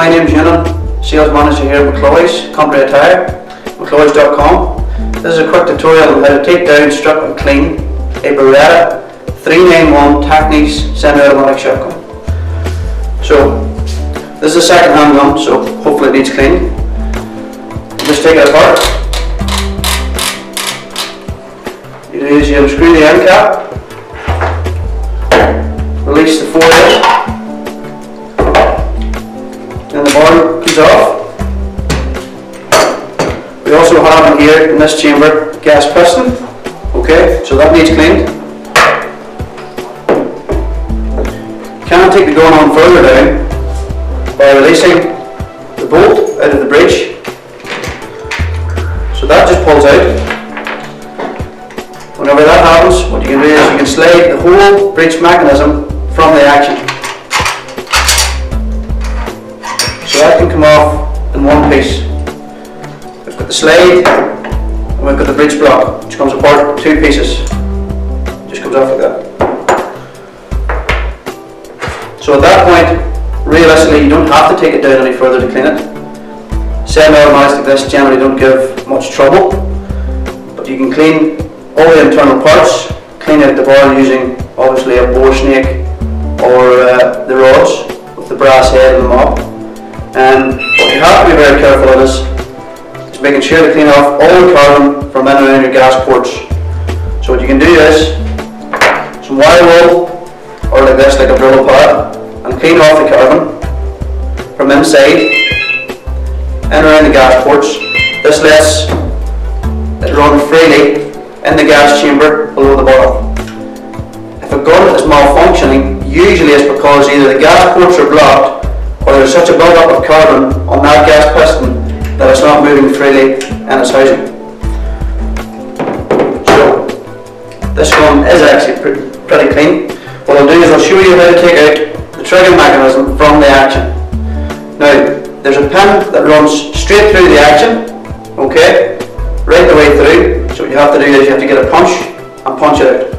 my name is Ewan, Sales Manager here at McCloy's Company Attire, McCloy's.com. This is a quick tutorial on how to take down, strip and clean a Beretta 391 Tacnis semi-automatic shotgun. So this is a second hand gun, so hopefully it needs cleaning. Just take it apart. You unscrew the end cap, release the forehead, and the bar comes off. We also have in here, in this chamber, gas piston. Okay, so that needs cleaned. You can take the gun on further down by releasing the bolt out of the breech. So that just pulls out. Whenever that happens, what you can do is you can slide the whole breech mechanism from the action. So that can come off in one piece. We've got the slide and we've got the breech block, which comes apart in two pieces. Just comes off like that. So at that point, realistically, you don't have to take it down any further to clean it. Semi-automatics like this generally don't give much trouble, but you can clean all the internal parts, clean out the bar using obviously a bore snake or the rods with the brass head and the mop. And what you have to be very careful of is making sure to clean off all the carbon from in and around your gas ports. So what you can do is some wire wool or like this, like a Brillo pad, and clean off the carbon from inside and around the gas ports. This lets it run freely in the gas chamber below the bottom. If a gun is malfunctioning, usually it's because either the gas ports are blocked or there's such a build-up of carbon on that gas piston that it's not moving freely in its housing. So this gun is actually pretty clean. What I'll do is I'll show you how to take out the trigger mechanism from the action. Now, there's a pin that runs straight through the action, okay, right the way through. So what you have to do is you have to get a punch and punch it out.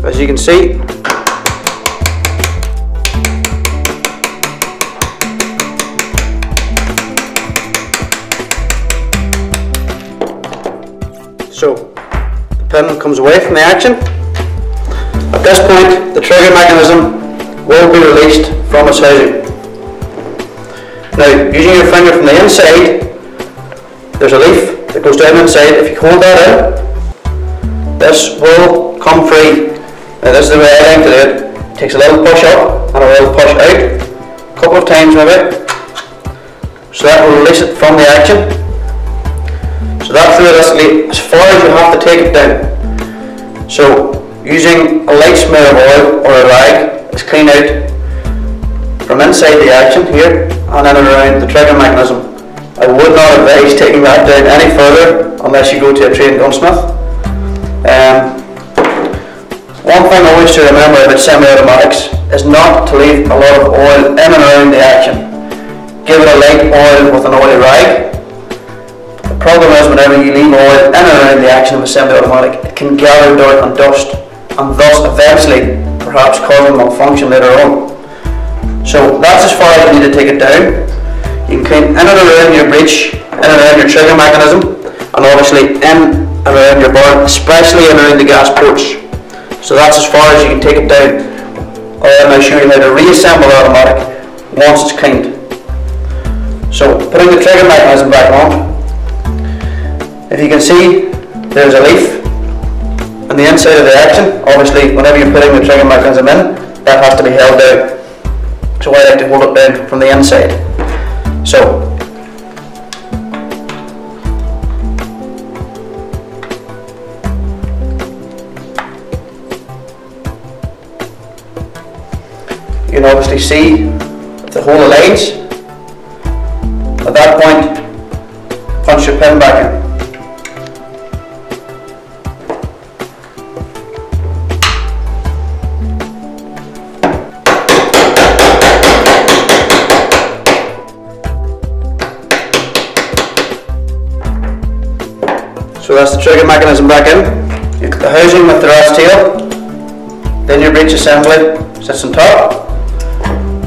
As you can see, so the pin comes away from the action. At this point, the trigger mechanism will be released from its housing. Now, using your finger from the inside, there's a leaf that goes down inside. If you hold that out, this will come free. Now, this is the way I like to do it. It takes a little push up and a little push out, a couple of times maybe. So that will release it from the action. So that's realistically as far as you have to take it down. So using a light smear of oil or a rag is clean out from inside the action here and in and around the trigger mechanism. I would not advise taking that down any further unless you go to a trained gunsmith. One thing always to remember about semi-automatics is not to leave a lot of oil in and around the action. Give it a light oil with an oily rag. The problem is whenever you leave oil in and around the action of a semi-automatic, it can gather dirt and dust and thus eventually perhaps causing malfunction later on. So that's as far as you need to take it down. You can clean in and around your breech, in and around your trigger mechanism, and obviously in and around your bar, especially in and around the gas ports. So that's as far as you can take it down. I'll now show you how to reassemble the automatic once it's cleaned. So putting the trigger mechanism back on, if you can see there's a leaf on the inside of the action. Obviously whenever you're putting the trigger mechanism in, that has to be held down. So I like to hold it down from the inside. So you can obviously see the whole lines. At that point, punch your pin back in. that's the trigger mechanism back in. You put the housing with the rat's tail, then your breech assembly sits on top.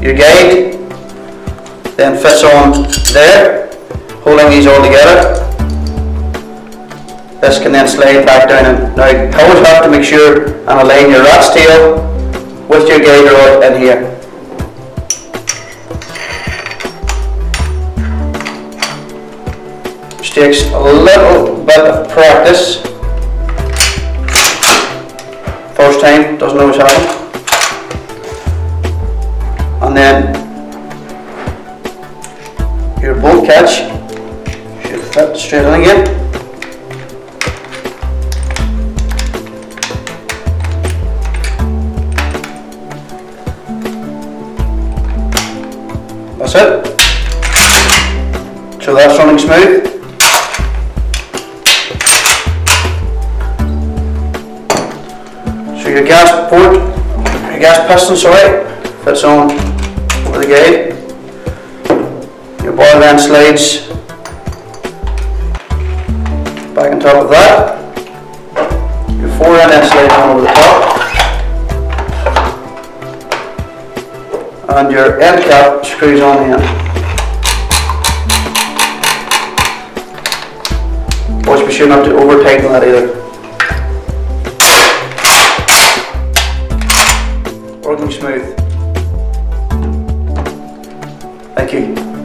Your guide then fits on there, holding these all together. This can then slide back down in. Now you always have to make sure and align your rat's tail with your guide rod in here. Which takes a little bit of practice. First time, doesn't always happen. And then your bolt catch should fit straight in again. That's it. So that's running smooth. So your gas port, your gas piston, sorry, fits on over the guide. Your bar then slides back on top of that. Your fore end then slides on over the top. And your end cap screws on the end. Always be sure not to over tighten that either. Working smooth. Thank you.